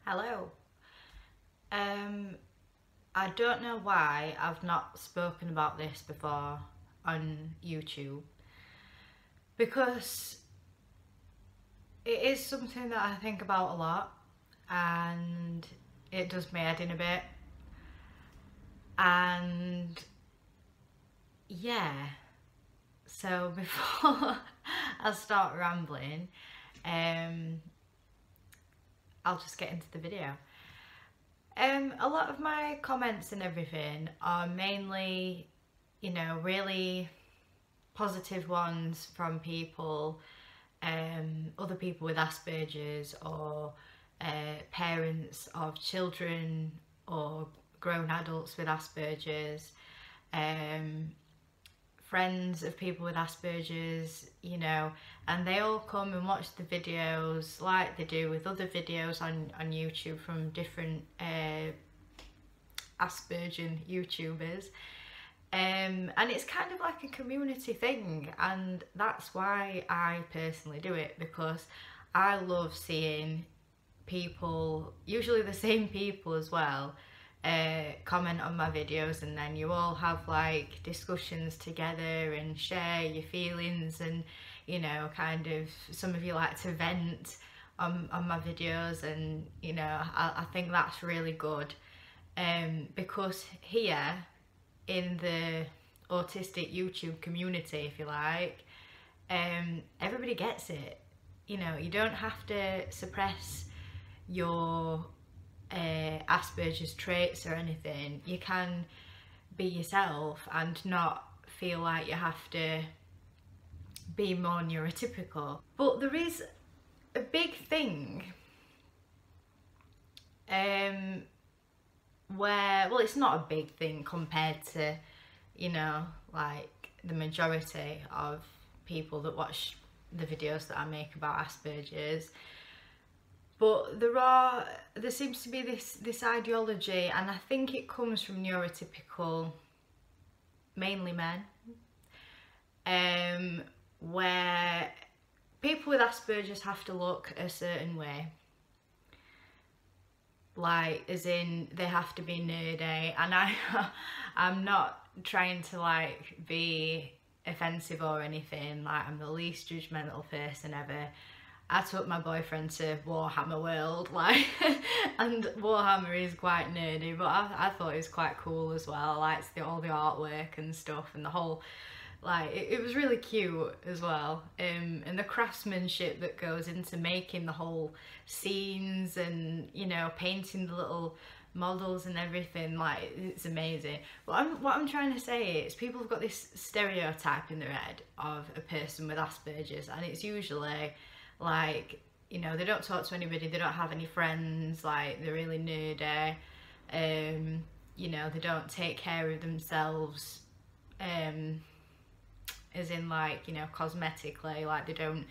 Hello. I don't know why I've not spoken about this before on YouTube, because it is something that I think about a lot and it does my head in a bit. And yeah, so before I start rambling, I'll just get into the video. A lot of my comments and everything are mainly, really positive ones from people, other people with Asperger's, or parents of children or grown adults with Asperger's, friends of people with Asperger's, and they all come and watch the videos like they do with other videos on YouTube from different Asperger YouTubers. And it's kind of like a community thing, and that's why I personally do it, because I love seeing people, usually the same people as well, comment on my videos, and then you all have like discussions together and share your feelings, and kind of, some of you like to vent on my videos, and I think that's really good, because here in the autistic YouTube community, if you like, everybody gets it. You don't have to suppress your Asperger's traits or anything. You can be yourself and not feel like you have to be more neurotypical. But there is a big thing where, well, it's not a big thing compared to, like the majority of people that watch the videos that I make about Asperger's. But there seems to be this ideology, and I think it comes from neurotypical, mainly men, where people with Asperger's have to look a certain way. Like, as in, they have to be nerdy, and I'm not trying to like be offensive or anything. Like, I'm the least judgmental person ever. I took my boyfriend to Warhammer World, like, and Warhammer is quite nerdy, but I thought it was quite cool as well. I liked all the artwork and stuff, and the whole, like, it was really cute as well, and the craftsmanship that goes into making the whole scenes, and painting the little models and everything, like, it's amazing. But what I'm trying to say is, people have got this stereotype in their head of a person with Asperger's, and it's usually like, they don't talk to anybody, they don't have any friends, like, they're really nerdy, they don't take care of themselves, as in, like, cosmetically, like, they don't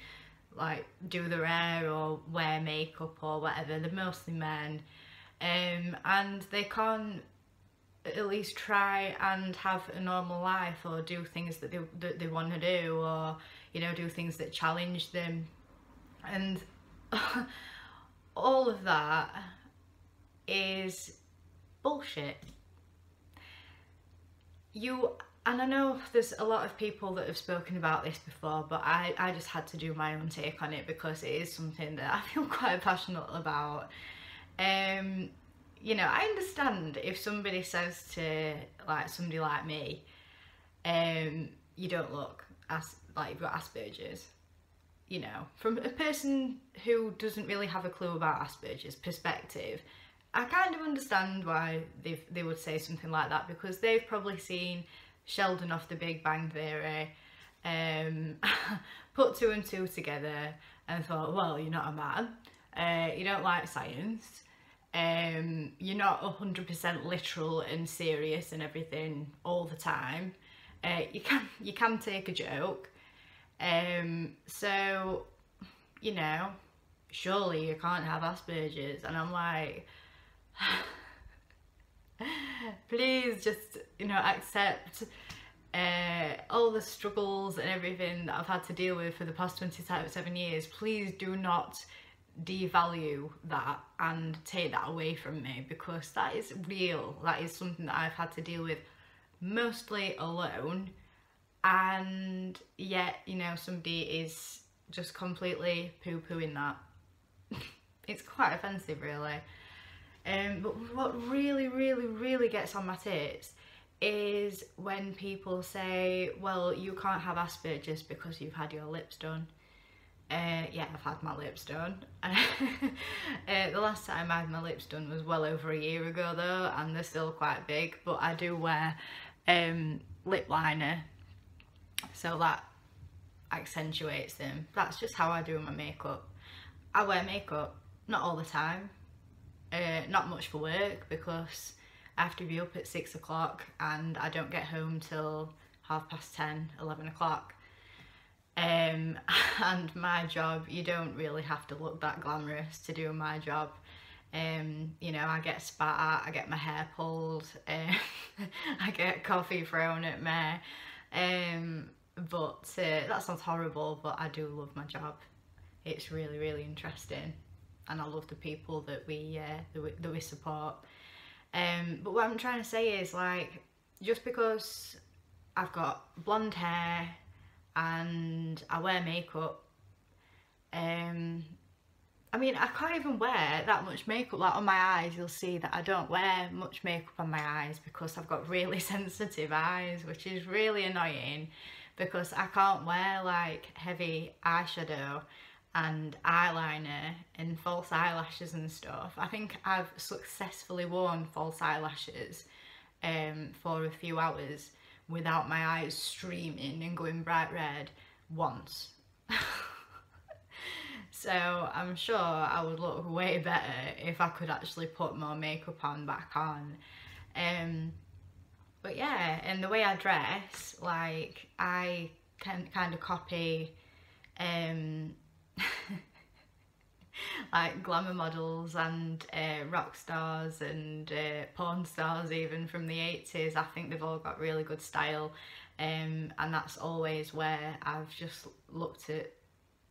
like do their hair or wear makeup or whatever. They're mostly men, and they can't at least try and have a normal life, or do things that they want to do, or do things that challenge them. And all of that is bullshit. And I know there's a lot of people that have spoken about this before, but I just had to do my own take on it, because it is something that I feel quite passionate about. I understand if somebody says to, like, somebody like me, you don't look like you've got Asperger's. From a person who doesn't really have a clue about Asperger's perspective, I kind of understand why they would say something like that, because they've probably seen Sheldon off The Big Bang Theory, put two and two together and thought, well, you're not a man, you don't like science, you're not 100% literal and serious and everything all the time, you can take a joke. So, surely you can't have Asperger's. And I'm like, please just, accept all the struggles and everything that I've had to deal with for the past 27 years. Please do not devalue that and take that away from me, because that is real. That is something that I've had to deal with mostly alone, and yet, you know, somebody is just completely poo-pooing that. It's quite offensive, really. But what really gets on my tits is when people say, well, you can't have Aspergers because you've had your lips done. Yeah, I've had my lips done. The last time I had my lips done was well over a year ago though, and they're still quite big, but I do wear lip liner, so that accentuates them. That's just how I do my makeup. I wear makeup, not all the time, not much for work, because I have to be up at 6 o'clock and I don't get home till 10:30, 11 o'clock. And my job, you don't really have to look that glamorous to do my job. You know, I get spat at, I get my hair pulled, I get coffee thrown at me, but that sounds horrible, but I do love my job. It's really interesting, and I love the people that we support. But what I'm trying to say is, like, just because I've got blonde hair and I wear makeup, I mean, I can't even wear that much makeup. Like, on my eyes, you'll see that I don't wear much makeup on my eyes because I've got really sensitive eyes, which is really annoying, because I can't wear like heavy eyeshadow and eyeliner and false eyelashes and stuff. I think I've successfully worn false eyelashes for a few hours without my eyes streaming and going bright red once. So I'm sure I would look way better if I could actually put more makeup on back on. But yeah, and the way I dress, like, I can kind of copy like glamour models and rock stars and porn stars even from the 80s. I think they've all got really good style, and that's always where I've just looked at,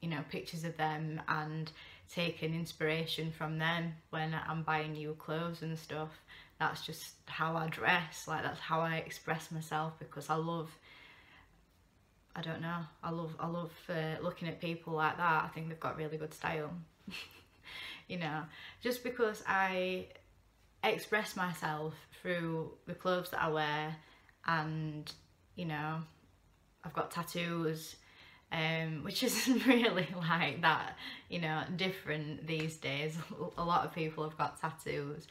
you know, pictures of them and taken inspiration from them when I'm buying new clothes and stuff. That's just how I dress, like, that's how I express myself, because I love, I don't know, I love looking at people like that. I think they've got really good style. You know, just because I express myself through the clothes that I wear, and, you know, I've got tattoos, which isn't really like that, you know, different these days. A lot of people have got tattoos,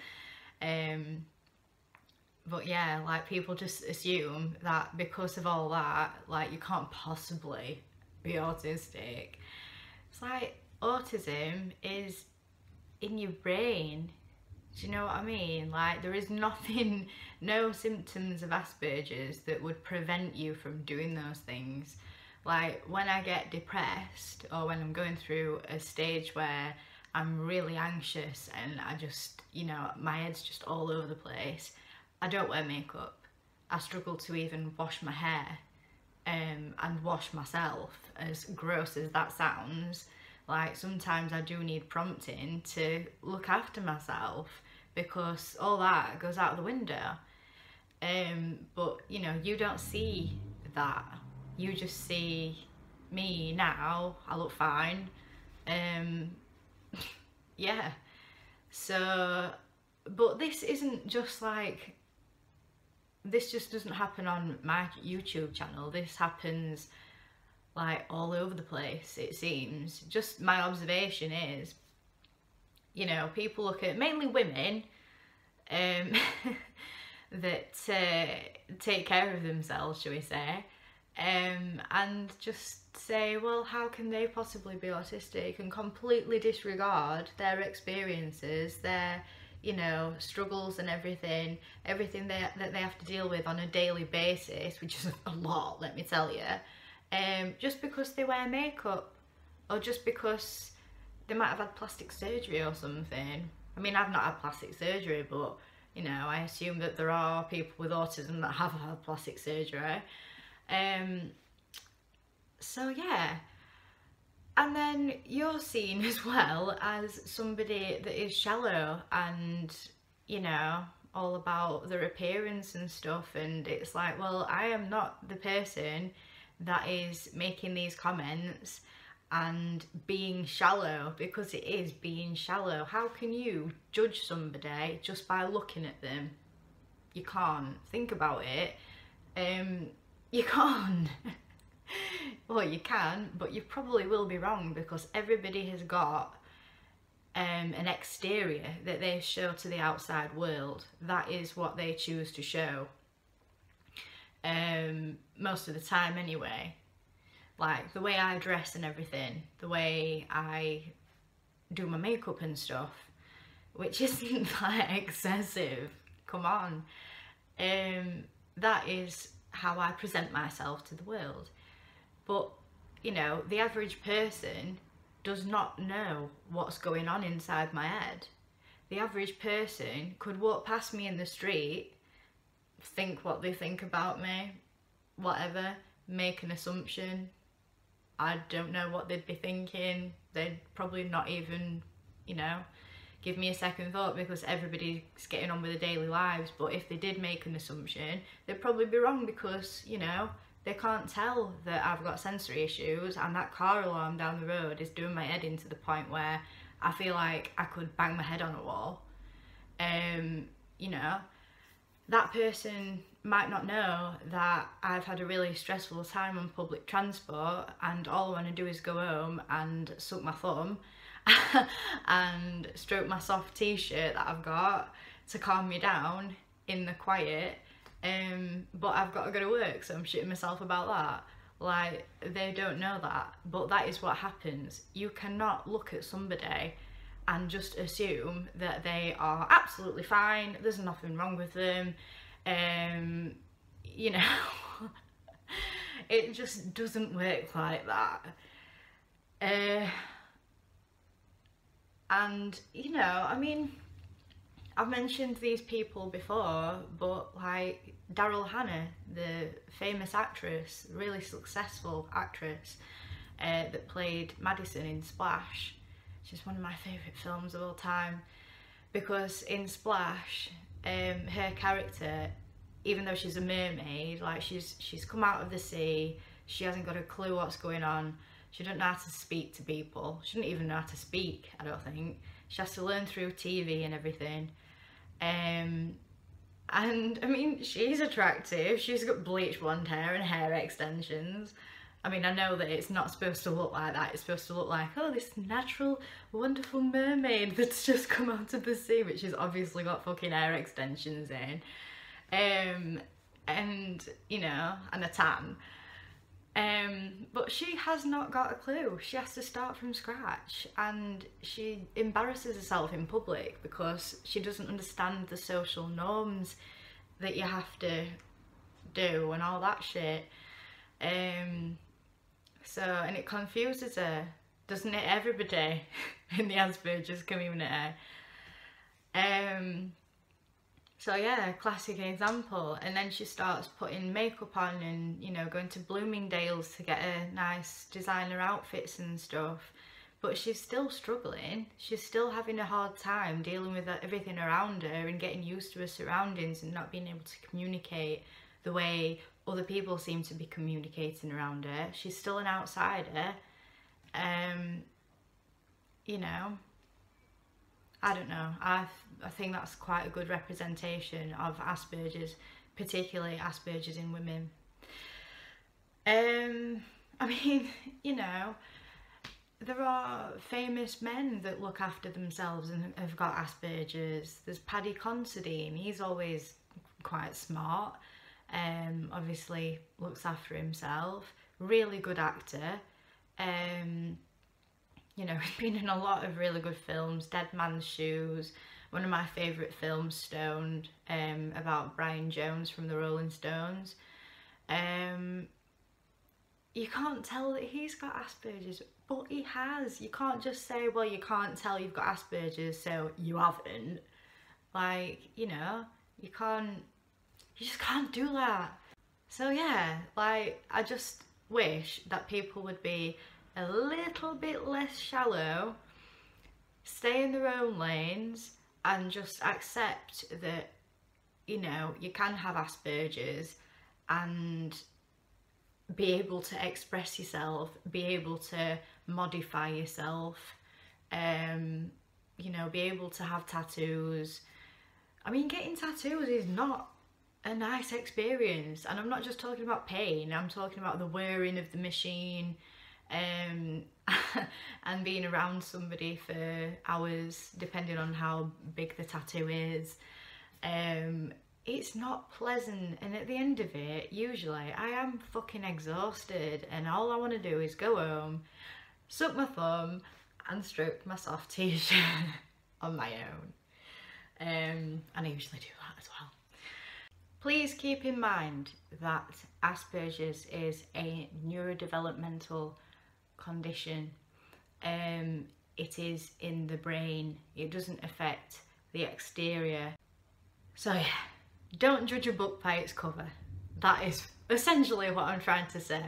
but yeah, like, people just assume that because of all that, like, you can't possibly be autistic. It's like, autism is in your brain. Do you know what I mean? Like, there is nothing, no symptoms of Asperger's that would prevent you from doing those things. Like, when I get depressed, or when I'm going through a stage where I'm really anxious and I just, you know, my head's just all over the place, I don't wear makeup. I struggle to even wash my hair and wash myself, as gross as that sounds. Like, sometimes I do need prompting to look after myself, because all that goes out the window. But, you know, you don't see that. You just see me now. I look fine. Yeah. So, but this isn't just like, this just doesn't happen on my YouTube channel. This happens like all over the place, it seems. Just my observation is, you know, people look at, mainly women, that take care of themselves, shall we say, and just say, well, how can they possibly be autistic, and completely disregard their experiences, their, you know, struggles and everything that they have to deal with on a daily basis, which is a lot, let me tell you, just because they wear makeup, or just because they might have had plastic surgery or something. I mean, I've not had plastic surgery, but, you know, I assume that there are people with autism that have had plastic surgery. So yeah, And then you're seen as well as somebody that is shallow and, you know, all about their appearance and stuff, and it's like, well, I am not the person that is making these comments and being shallow, because it is being shallow. How can you judge somebody just by looking at them? You can't. Think about it. You can't. Well, you can, but you probably will be wrong, because everybody has got an exterior that they show to the outside world. That is what they choose to show. Most of the time anyway. Like the way I dress and everything, the way I do my makeup and stuff, which isn't like excessive, come on. That is how I present myself to the world. But, you know, the average person does not know what's going on inside my head. The average person could walk past me in the street, think what they think about me, whatever, make an assumption. I don't know what they'd be thinking. They'd probably not even, you know, give me a second thought, because everybody's getting on with their daily lives. But if they did make an assumption, they'd probably be wrong, because, you know, they can't tell that I've got sensory issues, and that car alarm down the road is doing my head in to the point where I feel like I could bang my head on a wall. You know, that person might not know that I've had a really stressful time on public transport, and all I want to do is go home and suck my thumb and stroke my soft t-shirt that I've got to calm me down in the quiet. But I've got to go to work, so I'm shitting myself about that. Like, they don't know that, but that is what happens. You cannot look at somebody and just assume that they are absolutely fine, there's nothing wrong with them. You know, it just doesn't work like that. And, you know, I mean, I've mentioned these people before, but like Daryl Hannah, the famous actress, really successful actress, that played Madison in Splash. She's one of my favourite films of all time, because in Splash, her character, even though she's a mermaid, like she's come out of the sea, she hasn't got a clue what's going on, she doesn't know how to speak to people, she doesn't even know how to speak, I don't think. She has to learn through TV and everything. And I mean, she's attractive, she's got bleached blonde hair and hair extensions. I mean, I know that it's not supposed to look like that, it's supposed to look like, oh, this natural, wonderful mermaid that's just come out of the sea, but she's obviously got fucking hair extensions in. And, you know, and a tan. But she has not got a clue. She has to start from scratch, and she embarrasses herself in public because she doesn't understand the social norms that you have to do and all that shit. So, and it confuses her, doesn't it, everybody in the Aspergers community? So yeah, classic example. And then she starts putting makeup on and, you know, going to Bloomingdale's to get her nice designer outfits and stuff. But she's still struggling. She's still having a hard time dealing with everything around her and getting used to her surroundings and not being able to communicate the way other people seem to be communicating around her. She's still an outsider. You know, I don't know. I think that's quite a good representation of Asperger's, particularly Asperger's in women. I mean, you know, there are famous men that look after themselves and have got Asperger's. There's Paddy Considine, he's always quite smart, obviously looks after himself, really good actor. You know, he's been in a lot of really good films. Dead Man's Shoes, one of my favourite films, Stoned, about Brian Jones from the Rolling Stones. You can't tell that he's got Asperger's, but he has. You can't just say, well, you can't tell you've got Asperger's, so you haven't. Like, you know, you just can't do that. So yeah, like, I just wish that people would be a little bit less shallow, stay in their own lanes, and just accept that, you know, you can have Aspergers and be able to express yourself, be able to modify yourself, you know, be able to have tattoos. I mean, getting tattoos is not a nice experience, and I'm not just talking about pain, I'm talking about the wearing of the machine, and being around somebody for hours, depending on how big the tattoo is. It's not pleasant, and at the end of it, usually I am fucking exhausted, and all I want to do is go home, suck my thumb, and stroke my soft tissue on my own. And I usually do that as well. Please keep in mind that Asperger's is a neurodevelopmental condition. It is in the brain. It doesn't affect the exterior. So yeah, don't judge a book by its cover. That is essentially what I'm trying to say.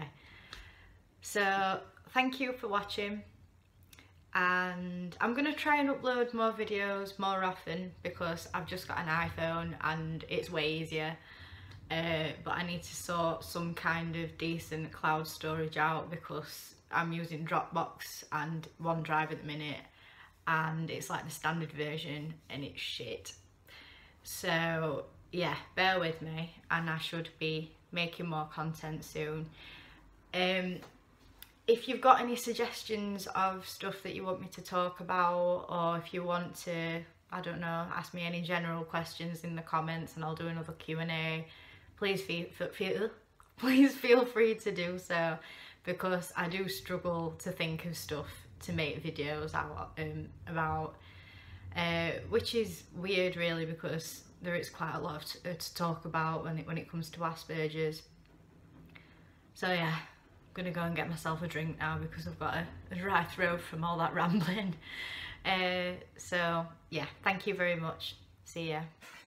So thank you for watching, and I'm going to try and upload more videos more often because I've just got an iPhone and it's way easier. But I need to sort some kind of decent cloud storage out because I'm using Dropbox and OneDrive at the minute, and it's like the standard version and it's shit. So yeah, bear with me, and I should be making more content soon. If you've got any suggestions of stuff that you want me to talk about, or if you want to, I don't know, ask me any general questions in the comments and I'll do another Q&A, please feel free to do so, because I do struggle to think of stuff to make videos out about, which is weird really, because there is quite a lot to talk about when it comes to Asperger's. So yeah, I'm gonna go and get myself a drink now because I've got a dry throat from all that rambling. So yeah, thank you very much. See ya.